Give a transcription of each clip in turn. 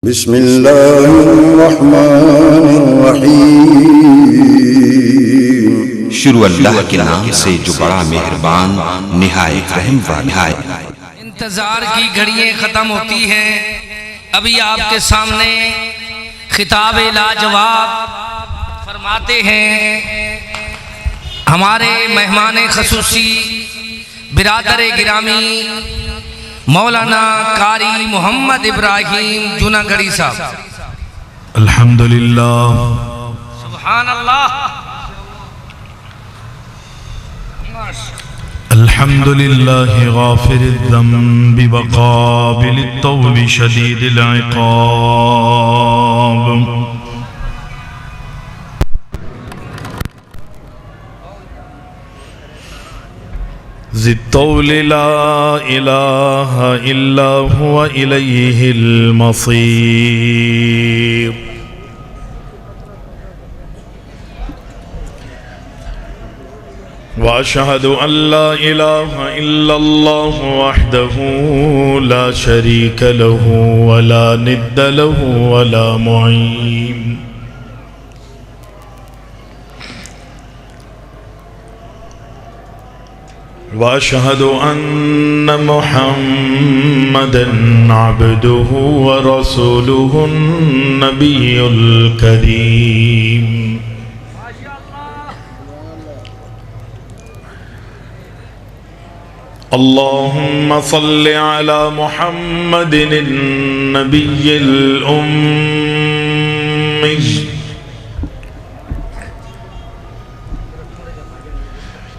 بسم اللہ الرحمن الرحیم۔ شروع اللہ کے نام سے جو بڑا مہربان نہایت رحم والا ہے۔ انتظار کی گھڑیاں ختم ہوتی ہیں، ابھی آپ کے سامنے خطاب لاجواب فرماتے ہیں ہمارے مہمان خصوصی برادر گرامی مولانا قاری محمد ابراہیم جوناگڑھی صاحب۔ الحمدللہ سبحان اللہ، الحمدللہ غافر الذنب وقابل التوب شدید العقاب، ذی الطول لا الہ الا هو الیہ المصیر، واشہد ان لا الہ الا اللہ وحدہ لا شریک لہ ولا ند لہ ولا معین، واشہد ان محمدا عبدہ ورسولہ النبی الکریم، اللہم صل علی محمد النبی الأمی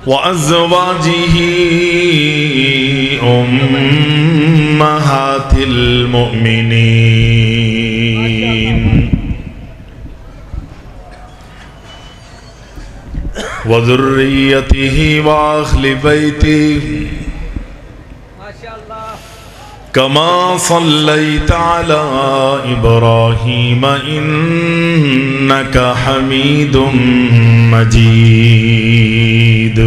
وأزواجه أمهات المؤمنين وذريته وأهل بيته كما صليت على إبراهيم إنك حميد مجيد،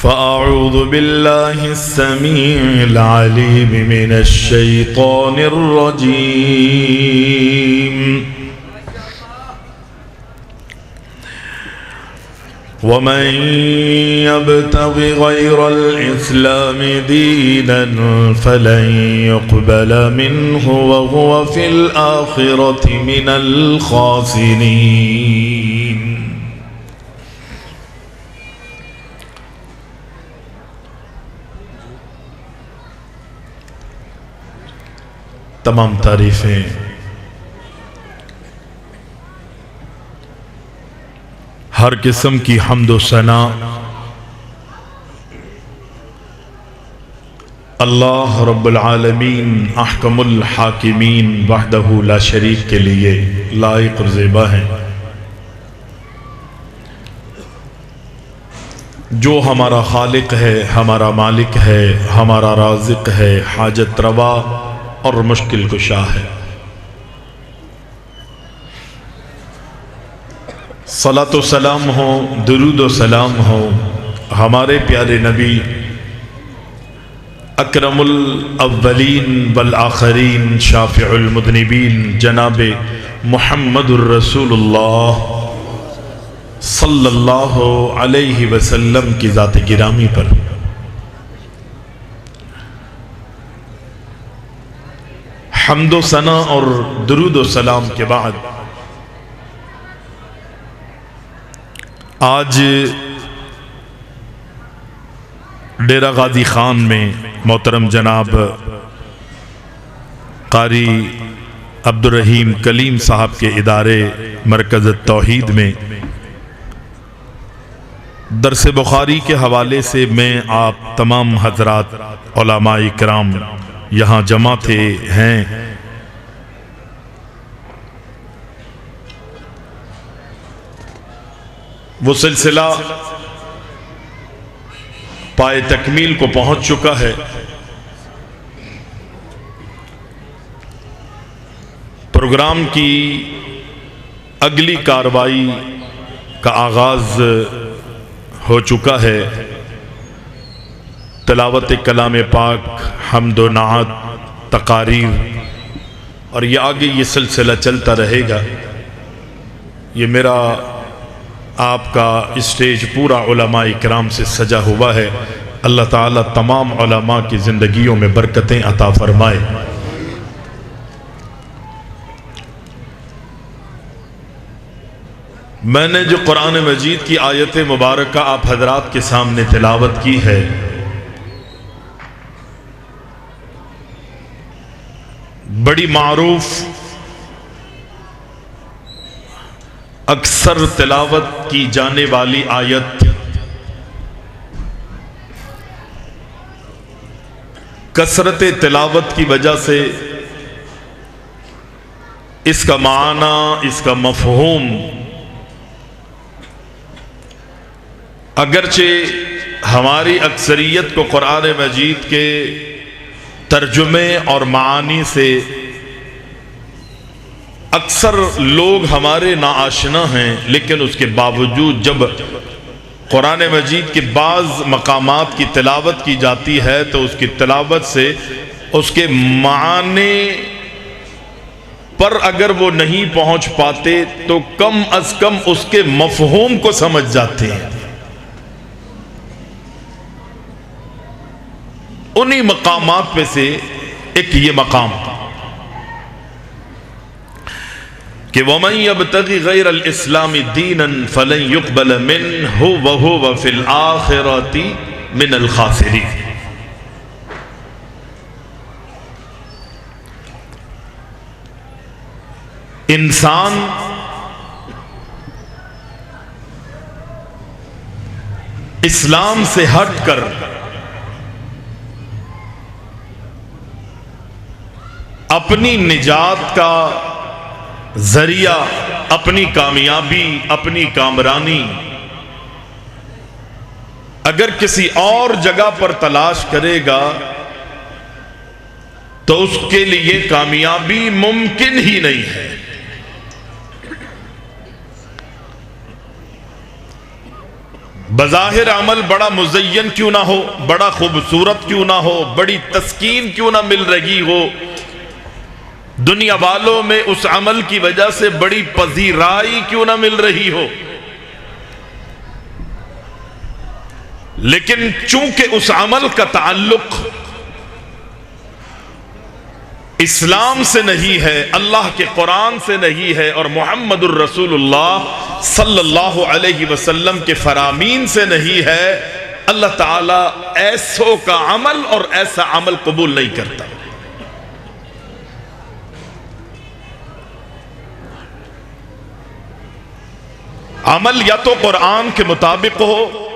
فأعوذ بالله السميع العليم من الشيطان الرجيم، ومن يبتغ غير الإسلام دينا فلن يقبل منه وهو في الآخرة من الخاسرين، تمام تعریفیں ہر قسم کی حمد و ثنا اللہ رب العالمین احکم الحاکمین وحدہ لا شریک کے لیے لائق اور زیبا ہیں، جو ہمارا خالق ہے، ہمارا مالک ہے، ہمارا رازق ہے، حاجت روا اور مشکل کشا ہے۔ صلاۃ و سلام ہو، درود و سلام ہو ہمارے پیارے نبی اکرم الاولین والآخرین شافع المذنبین جناب محمد الرسول اللہ صلی اللہ علیہ وسلم کی ذات گرامی پر۔ حمد و ثنا اور درود و سلام کے بعد آج ڈیرہ غازی خان میں محترم جناب قاری عبدالرحیم کلیم صاحب کے ادارے مرکز التوحید میں درس بخاری کے حوالے سے میں آپ تمام حضرات علماء کرام یہاں جمع تھے ہیں۔ وہ سلسلہ پائے تکمیل کو پہنچ چکا ہے۔ پروگرام کی اگلی کارروائی کا آغاز ہو چکا ہے۔ تلاوت کلام پاک، حمد و نعت، تقاریر، اور یہ آگے یہ سلسلہ چلتا رہے گا۔ یہ میرا آپ کا اسٹیج پورا علماء اکرام سے سجا ہوا ہے۔ اللہ تعالیٰ تمام علماء کی زندگیوں میں برکتیں عطا فرمائے۔ میں نے جو قرآن مجید کی آیت مبارکہ آپ حضرات کے سامنے تلاوت کی ہے، بڑی معروف، اکثر تلاوت کی جانے والی آیت، کثرت تلاوت کی وجہ سے اس کا معنی، اس کا مفہوم اگرچہ ہماری اکثریت کو قرآن مجید کے ترجمے اور معانی سے اکثر لوگ ہمارے ناآشنا ہیں، لیکن اس کے باوجود جب قرآن مجید کے بعض مقامات کی تلاوت کی جاتی ہے تو اس کی تلاوت سے اس کے معنی پر اگر وہ نہیں پہنچ پاتے تو کم از کم اس کے مفہوم کو سمجھ جاتے ہیں۔ انہی مقامات میں سے ایک یہ مقام کہ وَمَن يَبْتَغِ غَيْرَ الْإِسْلَامِ دِينًا فَلَن يُقْبَلَ مِنْهُ وَهُوَ فِي الْآخِرَةِ مِنَ الْخَاسِرِينَ۔ انسان اسلام سے ہٹ کر اپنی نجات کا ذریعہ، اپنی کامیابی، اپنی کامرانی اگر کسی اور جگہ پر تلاش کرے گا تو اس کے لیے کامیابی ممکن ہی نہیں ہے۔ بظاہر عمل بڑا مزین کیوں نہ ہو، بڑا خوبصورت کیوں نہ ہو، بڑی تسکین کیوں نہ مل رہی ہو، دنیا والوں میں اس عمل کی وجہ سے بڑی پذیرائی کیوں نہ مل رہی ہو، لیکن چونکہ اس عمل کا تعلق اسلام سے نہیں ہے، اللہ کے قرآن سے نہیں ہے، اور محمد الرسول اللہ صلی اللہ علیہ وسلم کے فرامین سے نہیں ہے، اللہ تعالیٰ ایسوں کا عمل اور ایسا عمل قبول نہیں کرتا۔ عمل یا تو قرآن کے مطابق ہو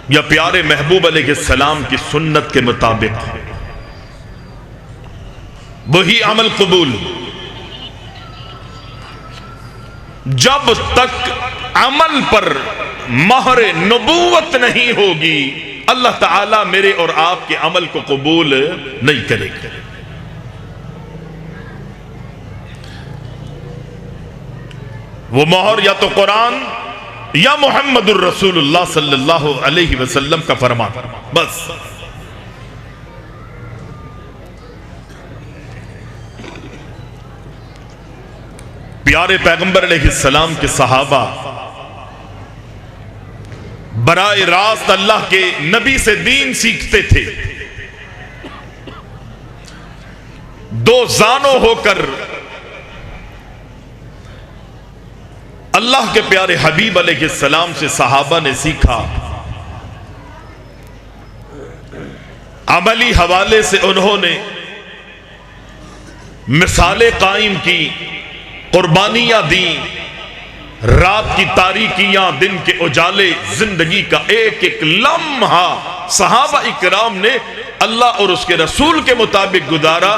یا پیارے محبوب علیہ السلام کی سنت کے مطابق، وہی عمل قبول۔ جب تک عمل پر مہر نبوت نہیں ہوگی اللہ تعالیٰ میرے اور آپ کے عمل کو قبول نہیں کرے گا۔ وہ مہر یا تو قرآن یا محمد الرسول اللہ صلی اللہ علیہ وسلم کا فرمان، بس۔ پیارے پیغمبر علیہ السلام کے صحابہ براہ راست اللہ کے نبی سے دین سیکھتے تھے، دو زانوں ہو کر اللہ کے پیارے حبیب علیہ السلام سے صحابہ نے سیکھا، عملی حوالے سے انہوں نے مثالیں قائم کی، قربانیاں دیں، رات کی تاریکیاں، دن کے اجالے، زندگی کا ایک ایک لمحہ صحابہ اکرام نے اللہ اور اس کے رسول کے مطابق گزارا۔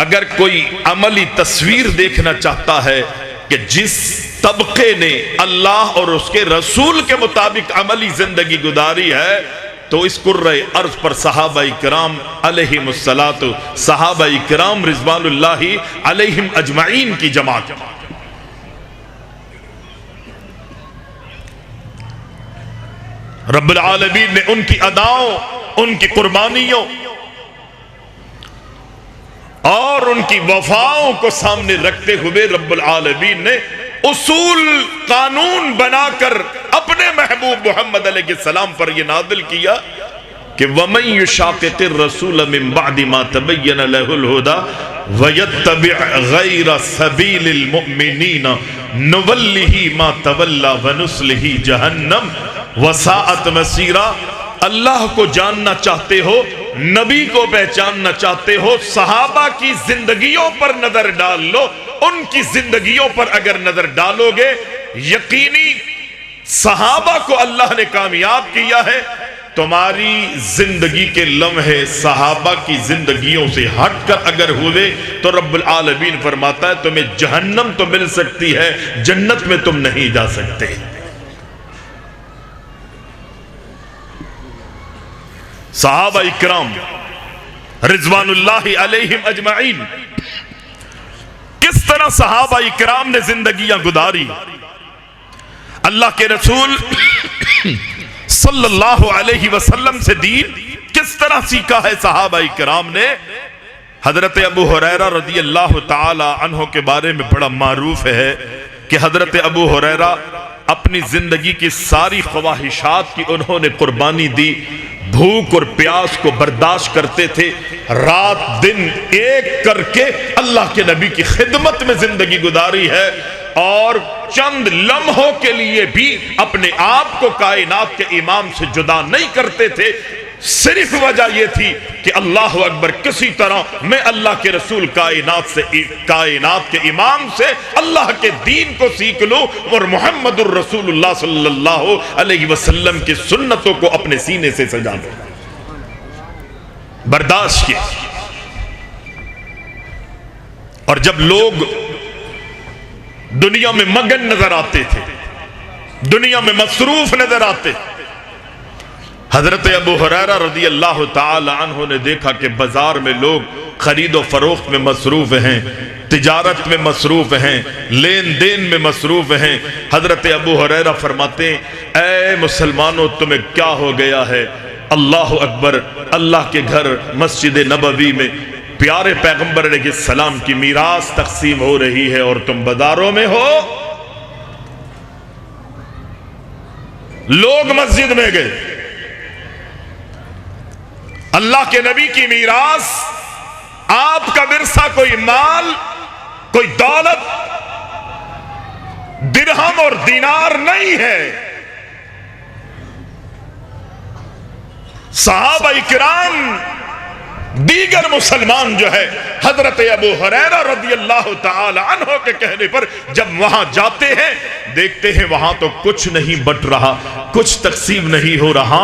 اگر کوئی عملی تصویر دیکھنا چاہتا ہے کہ جس طبقے نے اللہ اور اس کے رسول کے مطابق عملی زندگی گزاری ہے تو اس کرۂ ارض پر صحابہ اکرام علیہم الصلاۃ، صحابہ اکرام رضوان اللہ علیہم اجمعین کی جماعت۔ رب العالمین نے ان کی اداؤں، ان کی قربانیوں اور ان کی وفاؤں کو سامنے رکھتے ہوئے رب العالمین نے اصول قانون بنا کر اپنے محبوب محمد علیہ السلام پر یہ نازل کیا کہ وَمَن يُشَاقِقِ الرَّسُولَ مِن بَعْدِ مَا تَبَيَّنَ لَهُ الْهُدَى وَيَتَّبِعْ غَيْرَ سَبِيلِ الْمُؤْمِنِينَ نُوَلِّهِ مَا تَوَلَّى وَنُصْلِهِ جَهَنَّمَ وَسَاءَتْ مَصِيرًا۔ اللہ کو جاننا چاہتے ہو، نبی کو پہچاننا چاہتے ہو، صحابہ کی زندگیوں پر نظر ڈال لو۔ ان کی زندگیوں پر اگر نظر ڈالو گے، یقینی صحابہ کو اللہ نے کامیاب کیا ہے۔ تمہاری زندگی کے لمحے صحابہ کی زندگیوں سے ہٹ کر اگر ہوئے تو رب العالمین فرماتا ہے تمہیں جہنم تو مل سکتی ہے، جنت میں تم نہیں جا سکتے۔ صحابہ اکرام رضوان اللہ علیہم اجمعین، کس طرح صحابہ اکرام نے زندگیاں گزاری، اللہ کے رسول صلی اللہ علیہ وسلم سے دین کس طرح سیکھا ہے صحابہ اکرام نے۔ حضرت ابو ہریرہ رضی اللہ تعالی عنہ کے بارے میں بڑا معروف ہے کہ حضرت ابو ہریرہ اپنی زندگی کی ساری خواہشات کی انہوں نے قربانی دی، بھوک اور پیاس کو برداشت کرتے تھے، رات دن ایک کر کے اللہ کے نبی کی خدمت میں زندگی گزاری ہے، اور چند لمحوں کے لیے بھی اپنے آپ کو کائنات کے امام سے جدا نہیں کرتے تھے۔ صرف وجہ یہ تھی کہ اللہ اکبر، کسی طرح میں اللہ کے رسول کائنات کے امام سے اللہ کے دین کو سیکھ لوں اور محمد الرسول اللہ صلی اللہ علیہ وسلم کی سنتوں کو اپنے سینے سے سجا لوں۔ برداشت کیا۔ اور جب لوگ دنیا میں مگن نظر آتے تھے، دنیا میں مصروف نظر آتے، حضرت ابو ہریرہ رضی اللہ تعالی عنہ نے دیکھا کہ بازار میں لوگ خرید و فروخت میں مصروف ہیں، تجارت میں مصروف ہیں، لین دین میں مصروف ہیں۔ حضرت ابو ہریرہ فرماتے ہیں اے مسلمانوں تمہیں کیا ہو گیا ہے؟ اللہ اکبر، اللہ کے گھر مسجد نبوی میں پیارے پیغمبر علیہ السلام کی میراث تقسیم ہو رہی ہے اور تم بازاروں میں ہو۔ لوگ مسجد میں گئے، اللہ کے نبی کی میراث، آپ کا ورثہ کوئی مال، کوئی دولت، درہم اور دینار نہیں ہے۔ صحابہ اکرام، دیگر مسلمان جو ہے حضرت ابو ہریرہ رضی اللہ تعالی عنہ کے کہنے پر جب وہاں جاتے ہیں، دیکھتے ہیں وہاں تو کچھ نہیں بٹ رہا، کچھ تقسیم نہیں ہو رہا۔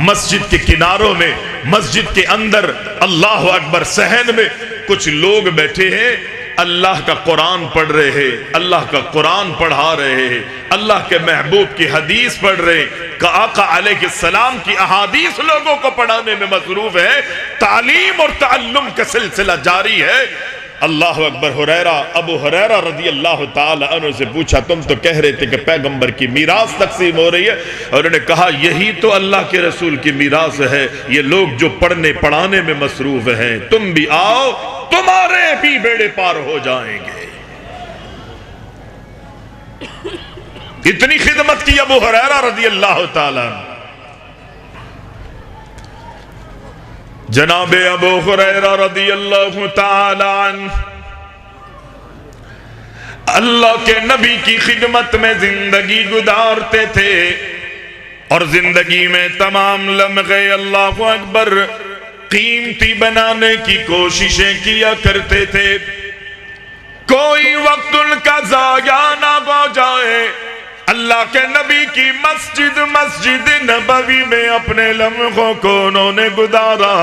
مسجد کے کناروں میں، مسجد کے اندر، اللہ اکبر، صحن میں کچھ لوگ بیٹھے ہیں، اللہ کا قرآن پڑھ رہے ہیں، اللہ کا قرآن پڑھا رہے ہیں، اللہ کے محبوب کی حدیث پڑھ رہے ہیں، کہ آقا علیہ السلام کی احادیث لوگوں کو پڑھانے میں مصروف ہے، تعلیم اور تعلم کا سلسلہ جاری ہے۔ اللہ اکبر۔ ابو ہریرہ رضی اللہ تعالی عنہ سے پوچھا تم تو کہہ رہے تھے کہ پیغمبر کی میراث تقسیم ہو رہی ہے، اور انہوں نے کہا یہی تو اللہ کے رسول کی میراث ہے، یہ لوگ جو پڑھنے پڑھانے میں مصروف ہیں، تم بھی آؤ، تمہارے بھی بیڑے پار ہو جائیں گے۔ اتنی خدمت کی ابو ہریرہ رضی اللہ تعالی عنہ۔ جناب ابو ہریرہ رضی اللہ تعالی عنہ اللہ کے نبی کی خدمت میں زندگی گزارتے تھے، اور زندگی میں تمام لمحے اللہ اکبر قیمتی بنانے کی کوششیں کیا کرتے تھے، کوئی وقت ان کا ضائع نہ ہو جائے۔ اللہ کے نبی کی مسجد نبوی میں اپنے لمحوں کو انہوں نے گزارا،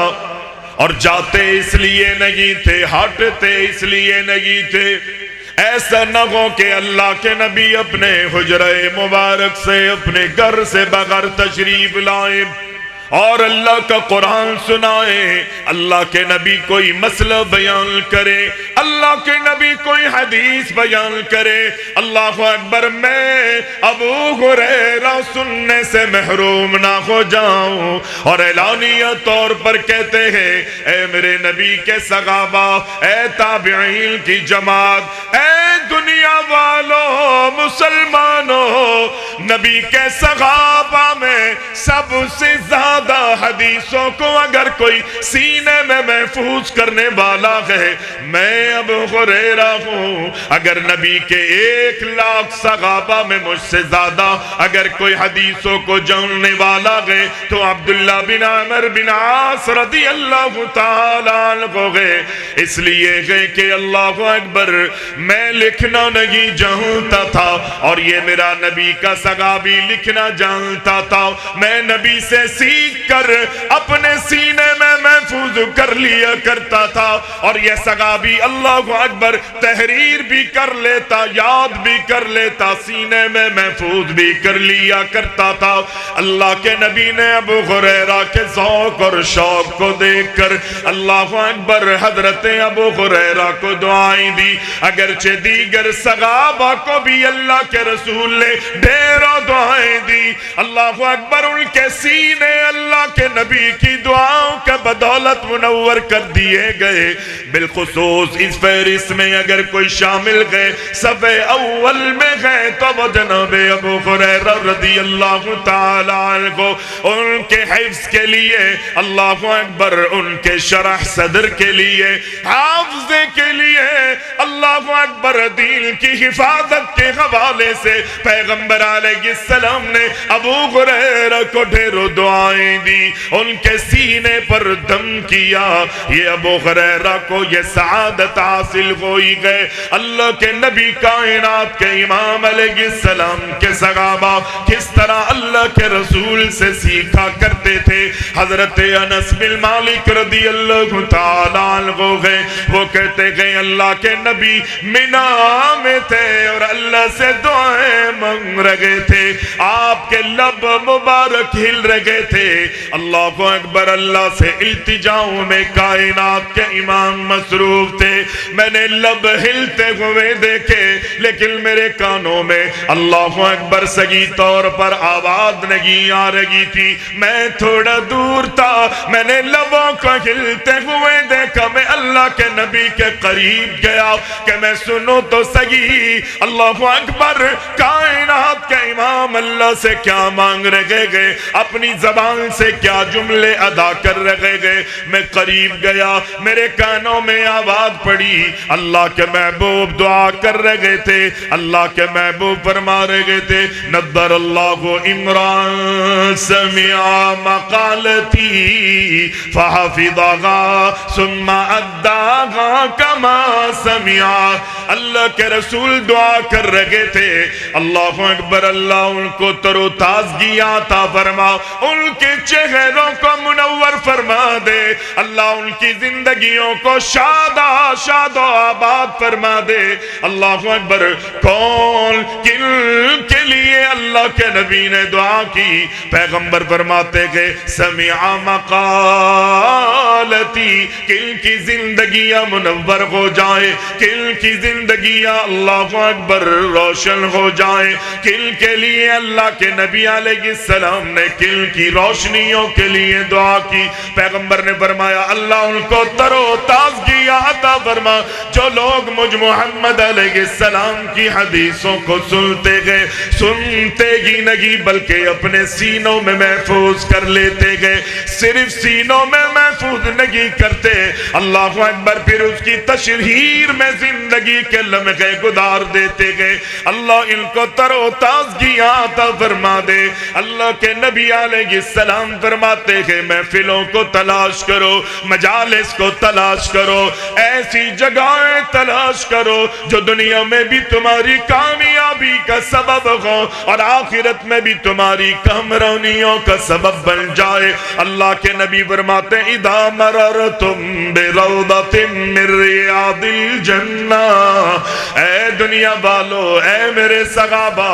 اور جاتے اس لیے نہیں تھے، ہٹتے اس لیے نہیں تھے، ایسا نہ ہو کہ اللہ کے نبی اپنے حجرہ مبارک سے، اپنے گھر سے بغیر تشریف لائے، اور اللہ کا قرآن سنائے، اللہ کے نبی کوئی مسئلہ بیان کرے، اللہ کے نبی کوئی حدیث بیان کرے، اللہ اکبر، میں ابو ہریرہ سننے سے محروم نہ ہو جاؤں، اور اعلانیہ طور پر کہتے ہیں اے میرے نبی کے صحابہ، اے تابعین کی جماعت، اے دنیا والوں، مسلمانوں، نبی کے صحابہ میں سب سے زیادہ حدیثوں کو اگر کوئی سینے میں محفوظ کرنے والا ہے میں ابو ہریرہ ہوں۔ اگر نبی کے 1,00,000 صحابہ میں مجھ سے زیادہ اگر کوئی حدیثوں کو جاننے والا ہے تو عبداللہ بن عمرو بن عاص رضی اللہ تعالیٰ عنہ ہے۔ اس لیے ہے کہ اللہ اکبر، میں لکھنا نہیں جانتا تھا اور یہ میرا نبی کا صحابی لکھنا جانتا تھا، میں نبی سے سیکھ کر اپنے سینے میں محفوظ کر لیا کرتا تھا، اور یہ صحابی اللہ اکبر تحریر بھی کر لیتا، یاد بھی کر لیتا، سینے میں محفوظ بھی کر لیا کرتا تھا۔ اللہ کے نبی نے ابو ہریرہ کے ذوق اور شوق کو دیکھ کر اللہ اکبر حضرت ابو ہریرہ کو دعائیں دی، اگرچہ دیگر صحابہ کو بھی اللہ کے رسول نے ڈھیروں دعائیں دی۔ اللہ اکبر، ان کے سینے اللہ کے نبی کی دعاؤں کا بدولت منور کر دیے گئے۔ بالخصوص اس فہرست میں اگر کوئی شامل گئے صفحے اول میں گئے تو وہ جناب ابو ہریرہ رضی اللہ تعالیٰ عنہ، ان کے حفظ کے لیے اللہ اکبر، ان کے شرح صدر کے لیے، حافظے کے لیے، اللہ اکبر، دین کی حفاظت کے حوالے سے پیغمبر علیہ السلام نے ابو ہریرہ کو ڈھیروں دعائیں دی، ان کے سینے پر دم کیا۔ یہ ابو ہریرہ کو یہ سعادت حاصل ہوئی گئے۔ اللہ کے نبی کائنات کے امام علیہ السلام کے صحابہ کس طرح اللہ کے رسول سے سیکھا کرتے تھے۔ حضرت انس بن مالک رضی اللہ تعالیٰ عنہ ہے، وہ کہتے گئے اللہ کے نبی منا میں تھے اور اللہ سے دعائیں مانگ رہے تھے، آپ کے لب مبارک ہل رہے تھے۔ اللہ اکبر، اللہ سے التجاؤں میں کائنات کے امام مصروف تھے، میں نے لب ہلتے ہوئے دیکھے لیکن میرے کانوں میں اللہ اکبر صحیح طور پر آواز نہیں آ رہی تھی، میں تھوڑا دور تھا، میں نے لبوں کو ہلتے ہوئے دیکھا، میں اللہ کے نبی کے قریب گیا کہ میں سنوں تو صحیح اللہ اکبر کائنات کے امام اللہ سے کیا مانگ رہے گئے، اپنی زبان سے کیا جملے ادا کر رہے گئے۔ میں قریب گیا، میرے کانوں میں آواز پڑی، اللہ کے محبوب دعا کر رہے تھے، اللہ کے محبوب فرما رہے تھے نضر اللہ عمران سمع مقالتی فحفظها ثم اداها کما سمع۔ اللہ کے رسول دعا کر رہے تھے، اللہ اکبر، اللہ ان کو تر و تازگی عطا فرما، ان کے چہروں کو منور فرما دے، اللہ ان کی زندگیوں کو شاد و آباد فرما دے۔ اللہ اکبر، کون کن کے لیے اللہ کے نبی نے دعا کی؟ پیغمبر فرماتے گئے سمع مقالتی، کن کی زندگیاں منور ہو جائیں، کن کی زندگیاں اللہ اکبر روشن ہو جائیں، کن کے لیے اللہ کے نبی علیہ السلام نے کن کی روشنیوں کے لیے دعا کی۔ پیغمبر نے فرمایا اللہ ان کو تر و تازگی عطا فرما، جو لوگ مجھ محمد علیہ السلام کی حدیثوں کو سنتے گئے، سنتے ہی نہیں بلکہ اپنے سینوں میں محفوظ کر لیتے گئے، صرف سینوں میں محفوظ نہیں کرتے، اللہ اکبر، پھر اس کی تشہیر میں زندگی کے لمحے گزار دیتے گئے۔ اللہ ان کو تر و تازگی عطا فرما دے۔ اللہ کے نبی علیہ السلام فرماتے ہیں محفلوں کو تلاش کرو، مجالس کو تلاش کرو، ایسی جگہیں تلاش کرو جو دنیا میں بھی تمہاری کامیابی کا سبب ہو اور آخرت میں بھی تمہاری کامرانیوں کا سبب بن جائے۔ اللہ کے نبی فرماتے ہیں اذا مررتم بروضۃ من ریاض الجنہ، اے دنیا والو، اے میرے صحابہ،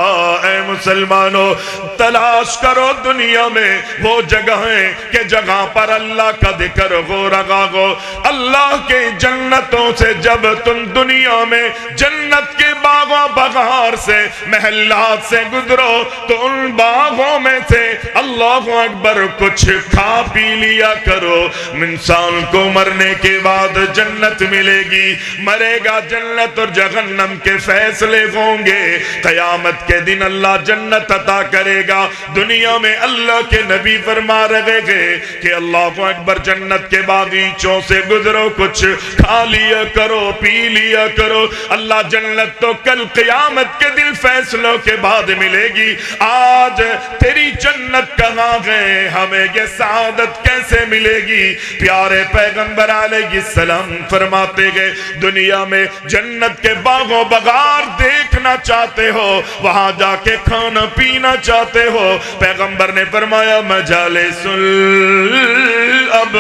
اے مسلمانوں، تلاش کرو دنیا میں وہ جگہیں کہ جگہ پر اللہ کا ذکر ہو رہا ہو۔ اللہ کے جنتوں سے جب تم دنیا میں جنت کے باغوں بہار سے محلات سے گزرو تو ان باغوں میں سے اللہ اکبر کچھ کھا پی لیا کرو۔ انسان کو مرنے کے بعد جنت ملے گی، مرے گا جنت اور جہنم کے فیصلے ہوں گے، قیامت کے دن اللہ جنت عطا کرے گا۔ دنیا میں اللہ کے نبی فرما رہے گے کہ اللہ اکبر جنت کے باغیچوں سے گزرو، کچھ کھا لیا کرو، پی لیا کرو۔ اللہ جنت تو کل قیامت کے دن فیصلوں کے بعد ملے گی۔ آج تیری جنت کہاں گئے، ہمیں یہ سعادت کیسے ملے گی؟ پیارے پیغمبر علیہ السلام فرماتے گئے دنیا میں جنت کے باغوں بغار دیکھنا چاہتے ہو، وہاں جا کے کھانا پینا چاہتے ہو، پیغمبر نے فرمایا مجالس الابرار،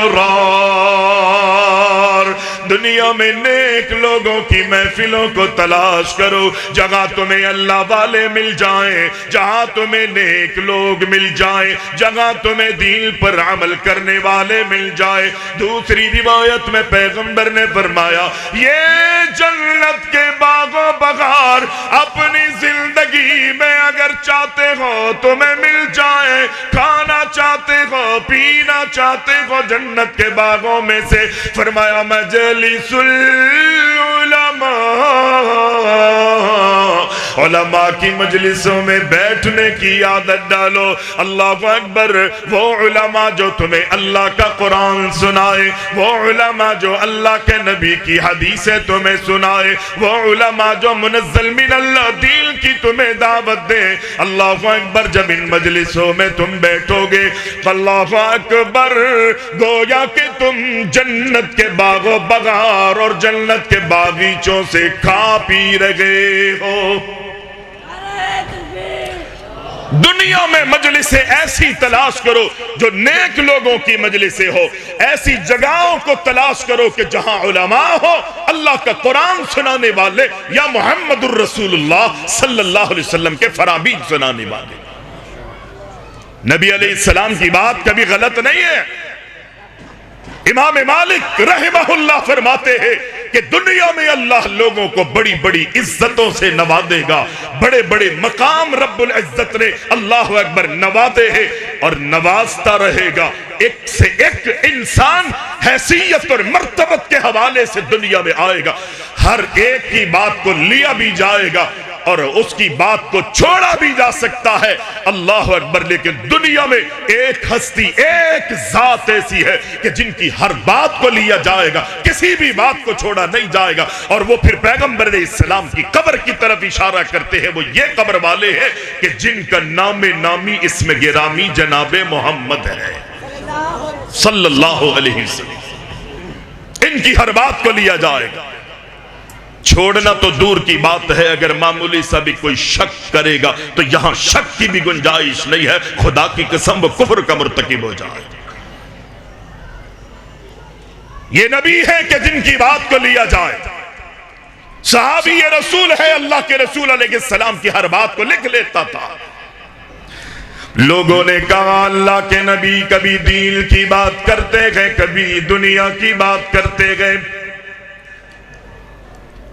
دنیا میں نیک لوگوں کی محفلوں کو تلاش کرو، جگہ تمہیں اللہ والے مل جائیں، جہاں تمہیں نیک لوگ مل جائیں، جگہ تمہیں دین پر عمل کرنے والے مل جائیں۔ دوسری روایت میں پیغمبر نے فرمایا یہ جنت کے باغ و بہار اپنی زندگی میں اگر چاہتے ہو تمہیں مل جائیں، کھانا چاہتے ہو، پینا چاہتے ہو جنت کے باغوں میں سے، فرمایا مجلس العلماء، علماء کی مجلسوں میں بیٹھنے کی عادت ڈالو۔ اللہ اکبر، وہ علماء جو تمہیں اللہ کا قرآن سنائے، وہ علماء جو اللہ کے نبی کی حدیثیں تمہیں سنائے، وہ علماء جو منزل من اللہ دین کی تمہیں دعوت دے۔ اللہ اکبر، جب ان مجلسوں میں تم بیٹھو گے اللہ اکبر، گویا کہ تم جنت کے باغ و بہار اور جنت کے باغیچوں سے کھا پی رہے ہو۔ دنیا میں مجلسیں ایسی تلاش کرو جو نیک لوگوں کی مجلسیں ہو، ایسی جگہوں کو تلاش کرو کہ جہاں علماء ہو، اللہ کا قرآن سنانے والے یا محمد الرسول اللہ صلی اللہ علیہ وسلم کے فرامین سنانے والے۔ نبی علیہ السلام کی بات کبھی غلط نہیں ہے۔ امام مالک رحمہ اللہ فرماتے ہیں کہ دنیا میں اللہ لوگوں کو بڑی بڑی عزتوں سے نوازے گا، بڑے بڑے مقام رب العزت نے اللہ اکبر نوازے ہیں اور نوازتا رہے گا۔ ایک سے ایک انسان حیثیت اور مرتبت کے حوالے سے دنیا میں آئے گا، ہر ایک کی بات کو لیا بھی جائے گا اور اس کی بات کو چھوڑا بھی جا سکتا ہے، اللہ اکبر۔ لیکن دنیا میں ایک ہستی، ایک ذات ایسی ہے کہ جن کی ہر بات کو لیا جائے گا، کسی بھی بات کو چھوڑا نہیں جائے گا، اور وہ پھر پیغمبر علیہ السلام کی قبر کی طرف اشارہ کرتے ہیں۔ وہ یہ قبر والے ہیں کہ جن کا نام نامی اسم گرامی جناب محمد ہے صلی اللہ علیہ وسلم، ان کی ہر بات کو لیا جائے گا۔ چھوڑنا تو دور کی بات ہے، اگر معمولی سا بھی کوئی شک کرے گا تو یہاں شک کی بھی گنجائش نہیں ہے، خدا کی قسم وہ کفر کا مرتکب ہو جائے۔ یہ نبی ہے کہ جن کی بات کو لیا جائے، صحابی یہ رسول ہے، اللہ کے رسول علیہ السلام کی ہر بات کو لکھ لیتا تھا۔ لوگوں نے کہا اللہ کے نبی کبھی دین کی بات کرتے گئے، کبھی دنیا کی بات کرتے گئے،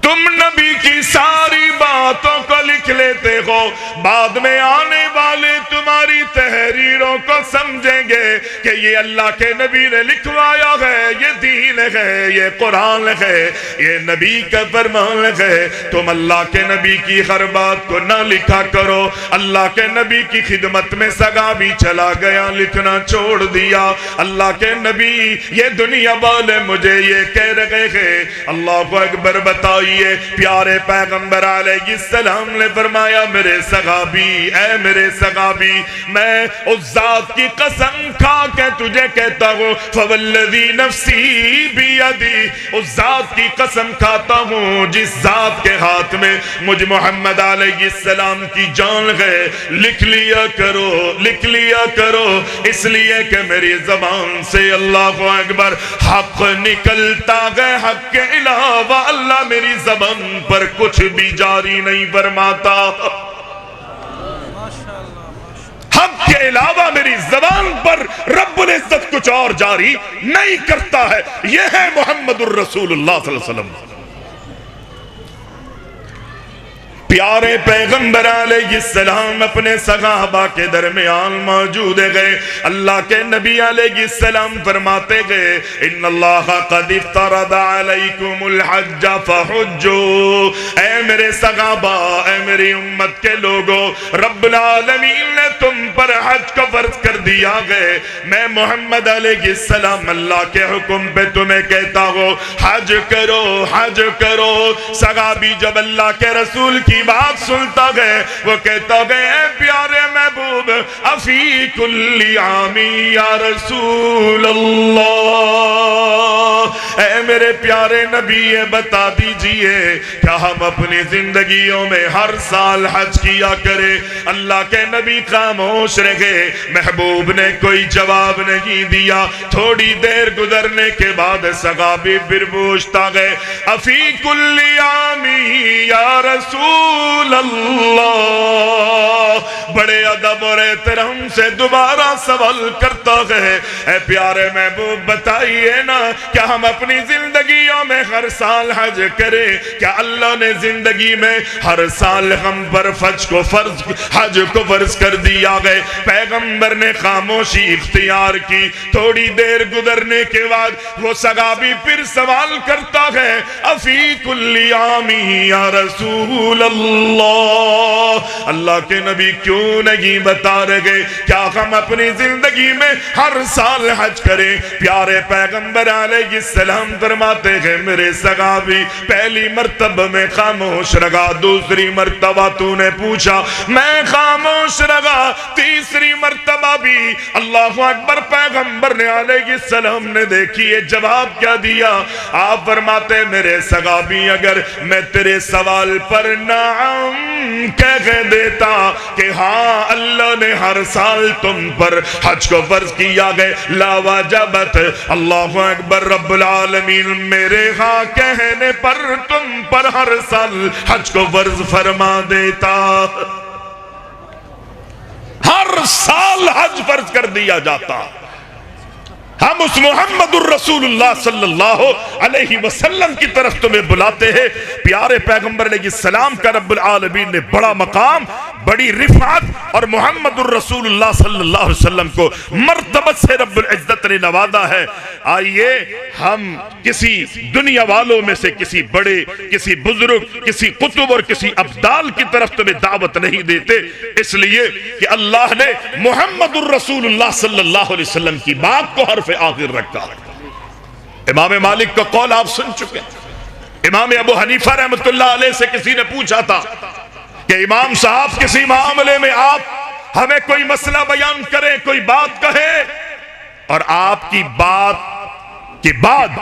تم نبی کی ساری باتوں کو لکھ لیتے ہو، بعد میں آنے والے تمہاری تحریروں کو سمجھیں گے کہ یہ اللہ کے نبی نے لکھوایا ہے، یہ دین ہے، یہ قرآن ہے، یہ نبی کا فرمان ہے۔ تم اللہ کے نبی کی ہر بات کو نہ لکھا کرو۔ اللہ کے نبی کی خدمت میں سگا بھی چلا گیا، لکھنا چھوڑ دیا۔ اللہ کے نبی یہ دنیا والے مجھے یہ کہہ رہے ہیں، اللہ کو اکبر بتائیے بتائیے پیارے پیغمبر علیہ السلام نے فرمایا میرے صحابی، اے میرے صحابی، میں اس ذات کی قسم کھا کے تجھے کہتا ہوں فوالذی نفسی بیدی، اس ذات کی قسم کھاتا ہوں جس ذات کے ہاتھ میں مجھ محمد علیہ السلام کی جان ہے، لکھ لیا کرو، لکھ لیا کرو، اس لیے کہ میری زبان سے اللہ اکبر حق نکلتا ہے، حق کے علاوہ اللہ میری زبان پر کچھ بھی جاری نہیں فرماتا، حق کے علاوہ میری زبان پر رب العزت کچھ اور جاری نہیں کرتا ہے۔ یہ ہے محمد الرسول اللہ صلی اللہ علیہ وسلم۔ پیارے پیغمبر علیہ السلام اپنے صحابہ کے درمیان موجود گئے، اللہ کے نبی علیہ السلام فرماتے گئے ان اللہ قد افترض علیکم الحج فحجوا، اے میرے صحابہ، اے میری امت کے لوگوں، رب العالمین نے تم پر حج کا فرض کر دیا گئے، میں محمد علیہ السلام اللہ کے حکم پہ تمہیں کہتا ہوں حج کرو، حج کرو۔ صحابی جب اللہ کے رسول کی بات سنتا گئے وہ کہتا گئے اے پیارے محبوب افی کل عامی یا رسول اللہ، اے میرے پیارے نبی یہ بتا دیجئے کیا ہم اپنی زندگیوں میں ہر سال حج کیا کرے؟ اللہ کے نبی خاموش رہے، محبوب نے کوئی جواب نہیں دیا۔ تھوڑی دیر گزرنے کے بعد صحابی پھر پوچھتا گئے افی کل عامی یا رسول اللہ، بڑے ادب اور احترام سے دوبارہ سوال کرتا ہے اے پیارے محبوب بتائیے نا کیا ہم اپنی زندگیوں میں ہر سال حج کریں؟ کیا اللہ نے زندگی میں ہر سال ہم پر حج کو فرض کر دیا گئے؟ پیغمبر نے خاموشی اختیار کی۔ تھوڑی دیر گزرنے کے بعد وہ صحابی پھر سوال کرتا ہے افی کل عامی یا رسول اللہ، اللہ کے نبی کیوں نہیں بتا رہے کیا ہم اپنی زندگی میں ہر سال حج کریں؟ پیارے پیغمبر علیہ السلام فرماتے ہیں میرے صحابی پہلی مرتبہ میں خاموش رہا، دوسری مرتبہ تو نے پوچھا میں خاموش رہا، تیسری مرتبہ بھی اللہ اکبر پیغمبر نے علیہ السلام نے دیکھیے جواب کیا دیا۔ آپ فرماتے میرے صحابی اگر میں تیرے سوال پر نعم کہہ دیتا کہ ہاں اللہ نے ہر سال تم پر حج کو فرض کیا گئے لا واجبت، اللہ اکبر رب العالمین میرے ہاں کہنے پر تم پر ہر سال حج کو فرض فرما دیتا، ہر سال حج فرض کر دیا جاتا۔ ہم اس محمد الرسول اللہ صلی اللہ علیہ وسلم کی طرف تمہیں بلاتے ہیں۔ پیارے پیغمبر علیہ السلام کا رب العالمین نے بڑا مقام، بڑی رفعت اور محمد الرسول اللہ صلی اللہ علیہ وسلم کو مرتبت سے رب العزت نے نوازا ہے۔ آئیے ہم کسی دنیا والوں میں سے کسی بڑے، کسی بزرگ، کسی قطب اور کسی ابدال کی طرف تمہیں دعوت نہیں دیتے، اس لیے کہ اللہ نے محمد الرسول اللہ صلی اللہ علیہ وسلم کی بات کو حرف آخر رکھا ہے۔ امام مالک کا قول آپ سن چکے، امام ابو حنیفہ رحمۃ اللہ علیہ سے کسی نے پوچھا تھا کہ امام صاحب کسی معاملے میں آپ ہمیں کوئی مسئلہ بیان کریں، کوئی بات کہے اور آپ کی بات کے بعد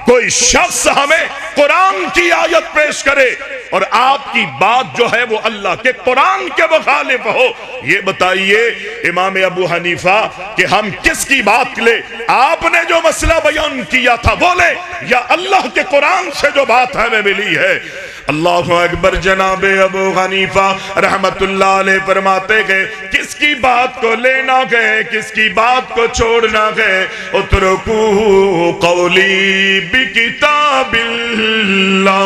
کوئی شخص ہمیں قرآن کی آیت پیش کرے اور آپ کی بات جو ہے وہ اللہ کے قرآن کے مخالف ہو، یہ بتائیے امام ابو حنیفہ کہ ہم کس کی بات لیں؟ آپ نے جو مسئلہ بیان کیا تھا وہ لیں یا اللہ کے قرآن سے جو بات ہمیں ملی ہے؟ اللہ اکبر۔ جناب ابو حنیفہ رحمت اللہ علیہ فرماتے گئے کس کی بات کو لینا گئے، کس کی بات کو چھوڑنا گئے؟ اترکو قولی بکتاب اللہ،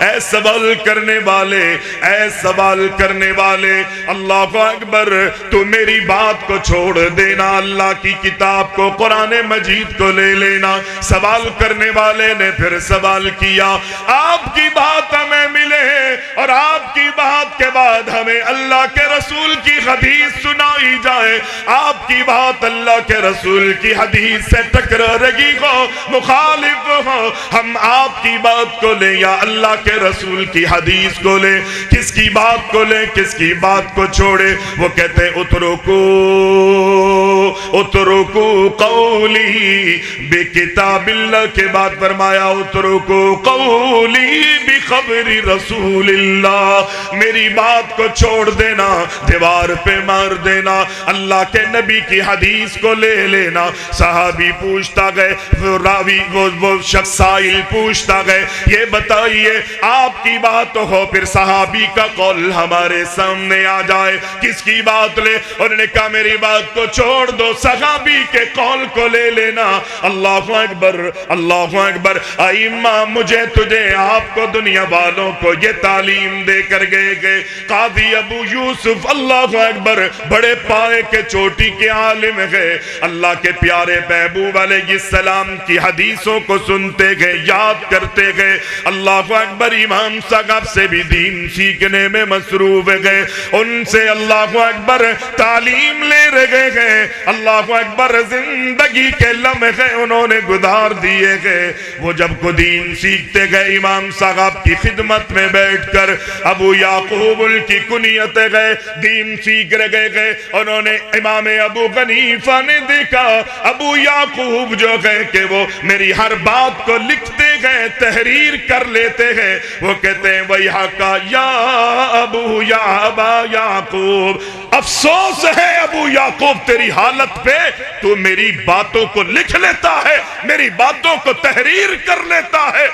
اے سوال کرنے والے، اے سوال کرنے والے، اللہ اکبر، تو میری بات کو چھوڑ دینا، اللہ کی کتاب کو، قرآن مجید کو لے لینا۔ سوال کرنے والے نے پھر سوال کیا، آپ کی بات ہمیں ملے اور آپ کی بات کے بعد ہمیں اللہ کے رسول کی حدیث سنائی جائے، آپ کی بات اللہ کے رسول کی حدیث سے ٹکرا رہی ہو، مخالف ہو، ہم آپ کی بات کو لیں یا اللہ کے رسول کی حدیث کو لیں؟ کس کی بات کو لیں، کس کی بات کو چھوڑے؟ وہ کہتے ہیں اترکو قولی بکتاب اللہ کے بعد فرمایا اترکو قولی بخبر رسول اللہ، میری بات کو چھوڑ دینا، دیوار پہ مار دینا، اللہ کے نبی کی حدیث کو لے لینا۔ صحابی پوچھتا گئے، راوی وہ شخص سائل پوچھتا گئے، یہ بتائیے آپ کی بات ہو، پھر صحابی کا قول ہمارے سامنے آ جائے، کس کی بات لے؟ انہوں نے کہا میری بات کو چھوڑ دو، صحابی کے قول کو لے لینا۔ اللہ اکبر، اللہ اکبر۔ ائمہ مجھے تجھے آپ کو دنیا والوں کو یہ تعلیم دے کر گئے قاضی ابو یوسف، اللہ اکبر، بڑے پائے کے چوٹی کے عالم گئے، اللہ کے پیارے محبوب علیہ السلام کی حدیثوں کو سنتے گئے، یاد کرتے گئے، اللہ اکبر، امام صاحب سے بھی دین سیکھنے میں مصروف گئے، ان سے اللہ اکبر تعلیم لے رہے گئے، اللہ اکبر، زندگی کے لمحے انہوں نے گزار دیے گئے۔ وہ جب کو دین سیکھتے گئے، امام صاحب کی خدمت میں بیٹھ کر ابو یعقوب کی کنیت گئے، دین سیکھ رہے گئے، انہوں نے امام ابو حنیفہ نے دیکھا ابو یعقوب جو گئے کہ وہ میری ہر بات کو لکھتے گئے، تحریر کر لیتے ہیں، وہ کہتے ہیں وَيْحَكَ يَا ابو یا ابا یعقوب، افسوس ہے ابو یعقوب تیری حالت پہ، تو میری باتوں کو لکھ لیتا ہے، میری باتوں کو تحریر کر لیتا ہے،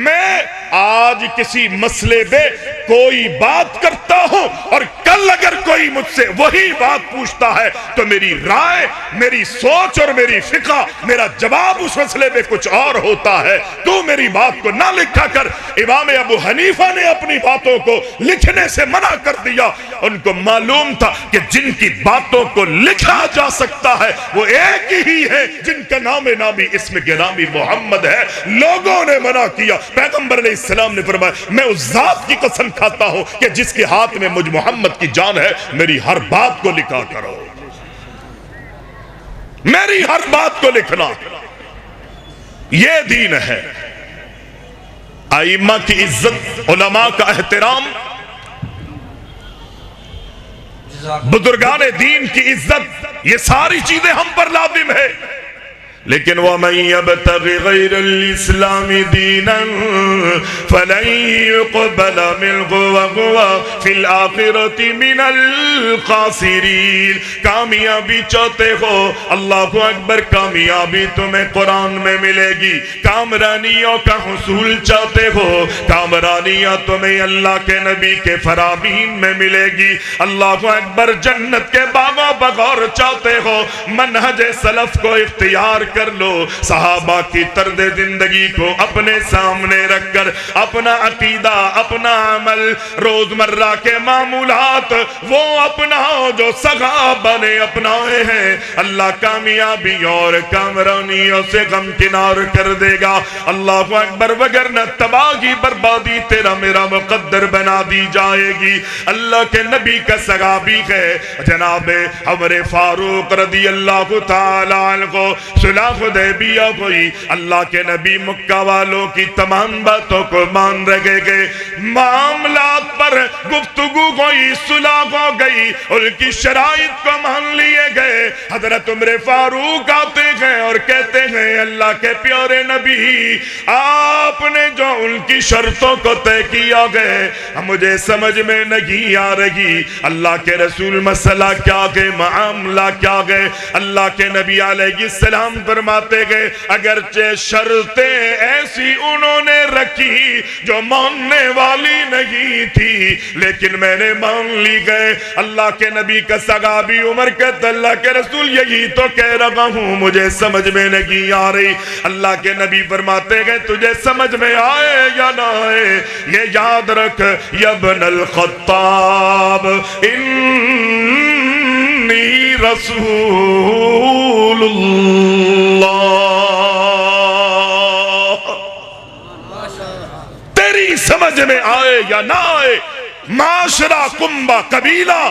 میں آج کسی مسئلے پہ کوئی بات کرتا ہوں اور کل اگر کوئی مجھ سے وہی بات پوچھتا ہے تو میری رائے، میری سوچ اور میری فقہ، میرا جواب اس مسئلے پہ کچھ اور ہوتا ہے، تو میری بات کو نہ لکھا کر۔ امام ابو حنیفہ نے اپنی باتوں کو لکھنے سے منع کر دیا، ان کو معلوم تھا کہ جن کی باتوں کو لکھا جا سکتا ہے وہ ایک ہی ہے جن کا نام نامی اسم گرامی محمد ہے۔ لوگوں نے منع کیا، پیغمبر علیہ السلام نے فرمایا میں اس ذات کی قسم کھاتا ہوں کہ جس کے ہاتھ میں مجھ محمد کی جان ہے، میری ہر بات کو لکھا کرو، میری ہر بات کو لکھنا، یہ دین ہے۔ ائمہ کی عزت، علماء کا احترام، بزرگان دین کی عزت، یہ ساری چیزیں ہم پر لازم ہے، لیکن وَمَن يَبْتَغِ غَيْرَ الْإِسْلَامِ دِينًا فَلَن يُقْبَلَ مِنْهُ وَهُوَ فِي الْآخِرَةِ مِنَ الْخَاسِرِينَ۔ کامیابی چاہتے ہو، اللہ اکبر، کامیابی تمہیں قرآن میں ملے گی۔ کامرانیوں کا حصول چاہتے ہو، کامرانیاں تمہیں اللہ کے نبی کے فرامین میں ملے گی۔ اللہ اکبر، جنت کے باغ و بغور چاہتے ہو، منہج سلف کو اختیار کر لو، صحابہ کی طرز زندگی کو اپنے سامنے رکھ کر اپنا عقیدہ، اپنا عمل، روزمرہ کے معمولات وہ اپناؤ جو صحابہ نے اپنائے ہیں، اللہ کامیابی اور کامرانیوں سے غمکنار کر دے گا۔ اللہ اکبر، وگرنہ تباہی بربادی تیرا میرا مقدر بنا دی جائے گی۔ اللہ کے نبی کا صحابی ہے جناب عمر فاروق رضی اللہ تعالی عنہ کو صلح حدیبیہ ہوئی، اللہ کے نبی مکہ والوں کی تمام باتوں کو مان رہے گئے، معاملات پر گفتگو ہوئی، صلح ہو گئی، ان کی شرائط کو مان لیے گئے۔ حضرت عمر فاروق آتے ہیں اور کہتے ہیں اللہ کے پیارے نبی، آپ نے جو ان کی شرطوں کو طے کیا گئے مجھے سمجھ میں نہیں آ رہی، اللہ کے رسول مسئلہ کیا گئے، معاملہ کیا گئے؟ اللہ کے نبی علیہ السلام فرماتے گئے اگرچہ شرطیں ایسی انہوں نے رکھی جو ماننے والی نہیں تھی لیکن میں نے مان لی گئے. اللہ کے نبی کا صحابی عمر کہتا اللہ کے رسول یہی تو کہہ رہا ہوں مجھے سمجھ میں نہیں آ رہی. اللہ کے نبی فرماتے گئے تجھے سمجھ میں آئے یا نہ آئے یہ یاد رکھ یا ابن الخطاب انی رسول اللہ. تیری سمجھ میں آئے یا نہ آئے معاشرہ کنبہ قبیلہ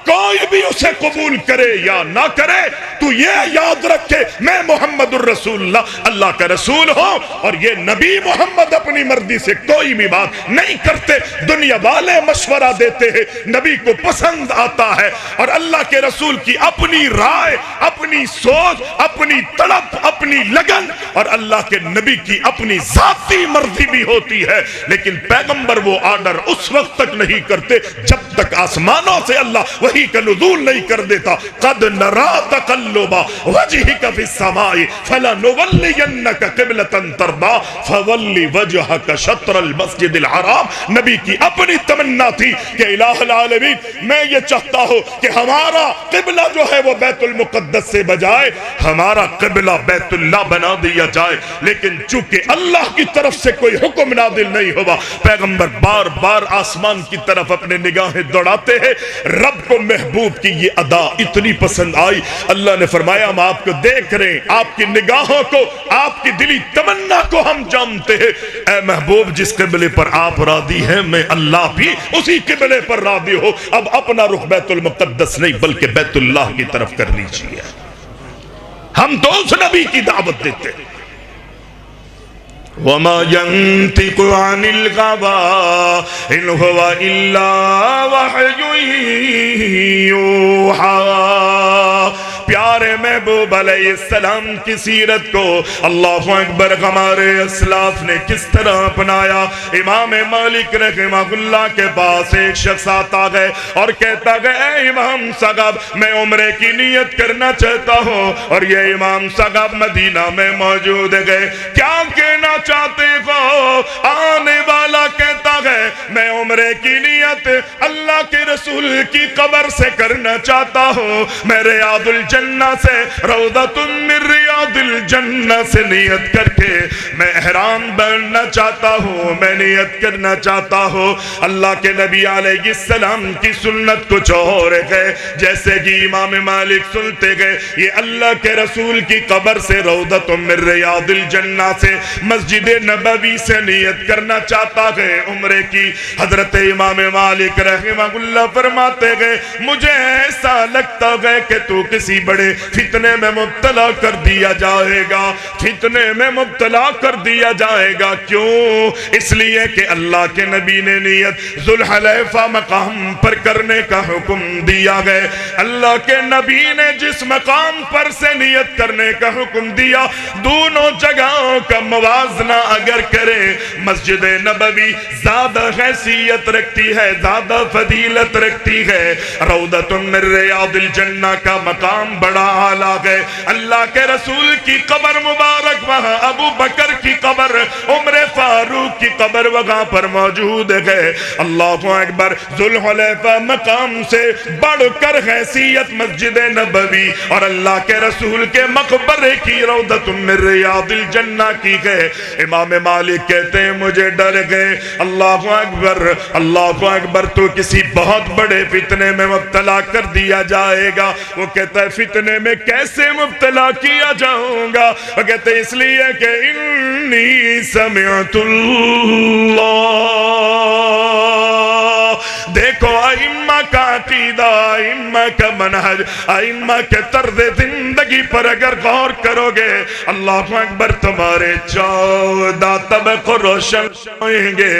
کوئی بھی اسے قبول کرے یا نہ کرے تو یہ یاد رکھے میں محمد الرسول اللہ اللہ کا رسول ہوں اور یہ نبی محمد اپنی مرضی سے کوئی بھی بات نہیں کرتے. دنیا والے مشورہ دیتے ہیں نبی کو پسند آتا ہے اور اللہ کے رسول کی اپنی رائے اپنی سوچ اپنی طلب اپنی لگن اور اللہ کے نبی کی اپنی ذاتی مرضی بھی ہوتی ہے. لیکن پیغمبر وہ آرڈر اس وقت تک نہیں کرتے جب تک آسمانوں سے اللہ وہی کا نزول نہیں کر دیتا. قد نرا تقلب وجهك في السماء فلنولينك قبلة ترضاها فول وجهك شطر المسجد الحرام. نبی کی اپنی تمنا تھی کہ الہ العالمین میں یہ چاہتا ہوں کہ ہمارا قبلہ جو ہے وہ بیت المقدس سے بجائے ہمارا قبلہ بیت اللہ بنا دیا جائے. لیکن چونکہ اللہ کی طرف سے کوئی حکم نازل نہیں ہوا پیغمبر بار بار آسمان کی طرف اپنے نگاہیں دوڑاتے ہیں. رب کو محبوب کی یہ ادا اتنی پسند آئی اللہ نے فرمایا ہم آپ کو دیکھ رہے ہیں آپ کی نگاہوں کو آپ کی دلی تمنا کو ہم جانتے ہیں. اے محبوب جس قبلے پر آپ راضی ہیں میں اللہ بھی اسی قبلے پر راضی ہو. اب اپنا رخ بیت المقدس نہیں بلکہ بیت اللہ کی طرف کر لیجئے. ہم تو اس نبی کی دعوت دیتے ہیں. وَمَا يَنْتِقُ عَنِ الْغَوَىٰ إِنْ هُوَ إِلَّا وَحْيٌ يُوحَىٰ. پیارے محبوب علیہ السلام کی سیرت کو اللہ اکبر ہمارے اسلاف نے کس طرح اپنایا. امام مالک رحمہ اللہ کے پاس ایک شخص آتا گئے اور کہتا گئے اے امام صاحب میں عمرے کی نیت کرنا چاہتا ہوں اور یہ امام صاحب مدینہ میں موجود گئے کیا کہنا چاہتے ہو. آنے والا کہتا ہے میں عمرے کی نیت اللہ کے رسول کی قبر سے کرنا چاہتا ہوں. میں ریاض الجنہ سے روضۃ من ریاض الجنہ سے نیت کر کے میں احرام بننا چاہتا ہوں میں نیت کرنا چاہتا ہوں. اللہ کے نبی علیہ السلام کی سنت کچھ اور ہے. جیسے کہ امام مالک سنتے گئے یہ اللہ کے رسول کی قبر سے روضۃ من ریاض الجنہ سے مسجد نبوی سے نیت کرنا چاہتا ہے عمرے کی. حضرت امام مالک رحمہ اللہ فرماتے گئے مجھے ایسا لگتا ہے کہ تو کسی بڑے فتنے میں مبتلا کر دیا جائے گا. فتنے میں مبتلا کر دیا جائے گا کیوں؟ اس لیے کہ اللہ کے نبی نے نیت ذوالحلیفہ مقام پر کرنے کا حکم دیا گئے. اللہ کے نبی نے جس مقام پر سے نیت کرنے کا حکم دیا دونوں جگہوں کا موازنہ اگر کرے مسجد نبوی زیادہ حیثیت رکھتی ہے زیادہ فضیلت رکھتی ہے. روضۃ من ریاض الجنہ کا مقام بڑا اعلیٰ ہے. اللہ کے رسول کی قبر مبارک وہاں ابو بکر کی قبر عمر فاروق کی قبر وہاں پر موجود ہے. اللہ اکبر. ذوالحلیفہ مقام سے بڑھ کر حیثیت مسجد نبوی اور اللہ کے رسول کے مقبرے کی روضۃ من ریاض الجنہ کی ہے. امام مالک کہتے ہیں مجھے ڈر گئے. اللہ اکبر تو کسی بہت بڑے فتنے میں مبتلا کر دیا جائے گا. وہ کہتا ہے فتنے میں کیسے مبتلا کیا جاؤں گا؟ وہ کہتے ہیں اس لیے کہ انی سمعت اللہ. دیکھو ائمہ کا عقیدہ ائمہ کا منہج ائمہ کے طرز زندگی پر اگر غور کرو گے اللہ اکبر تمہارے 14 طبق روشن ہوئیں گے.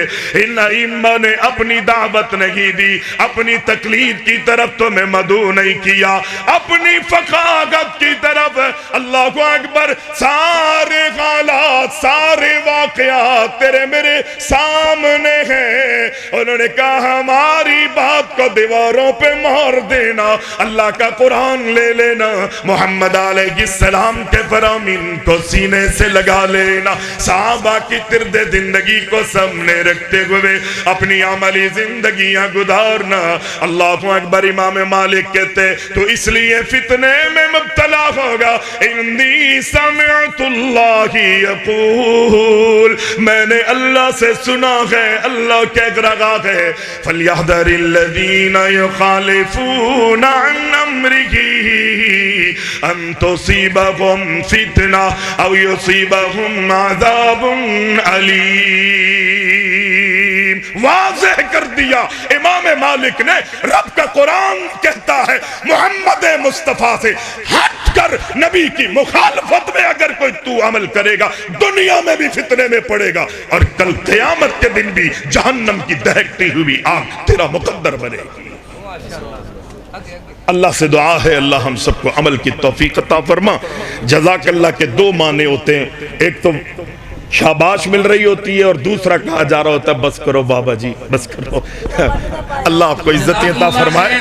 ان ائمہ نے اپنی دعوت نہیں دی اپنی تقلید کی طرف تمہیں مدعو نہیں کیا اپنی فقاہت کی طرف. اللہ اکبر. سارے حالات سارے واقعات تیرے میرے سامنے ہیں. انہوں نے کہا ہماری بات کو دیواروں پہ مار دینا, اللہ کا قرآن لے لینا, محمد علیہ السلام کے فرامین کو سینے سے لگا لینا, صحابہ کی طرز زندگی کو سامنے رکھتے ہوئے اپنی عملی زندگیاں گزارنا. اللہ اکبر. امام مالک کہتے تو اس لیے فتنے میں مبتلا ہوگا. انی سمعت اللہ یقول, میں نے اللہ سے سنا ہے, اللہ کہہ رہا ہے فَلْيَحْذَرِ الَّذِينَ يُخَالِفُونَ عَنْ أَمْرِهِ أَن تُصِيبَهُمْ فِتْنَةٌ أَوْ يُصِيبَهُمْ عَذَابٌ أَلِيمٌ. واضح کر دیا امام مالک نے, رب کا قرآن کہتا ہے محمد مصطفیٰ سے ہٹ کر نبی کی مخالفت میں اگر کوئی تو عمل کرے گا دنیا میں بھی فتنے میں پڑے گا, اور کل قیامت کے دن بھی جہنم کی دہکتی ہوئی آگ تیرا مقدر بنے گی. اللہ سے دعا ہے اللہ ہم سب کو عمل کی توفیق عطا فرما. جزاک اللہ کے دو معنی ہوتے ہیں, ایک تو شاباش مل رہی ہوتی ہے اور دوسرا کہا جا رہا ہوتا ہے بس کرو بابا جی بس کرو. اللہ آپ کو عزت عطا فرمائے.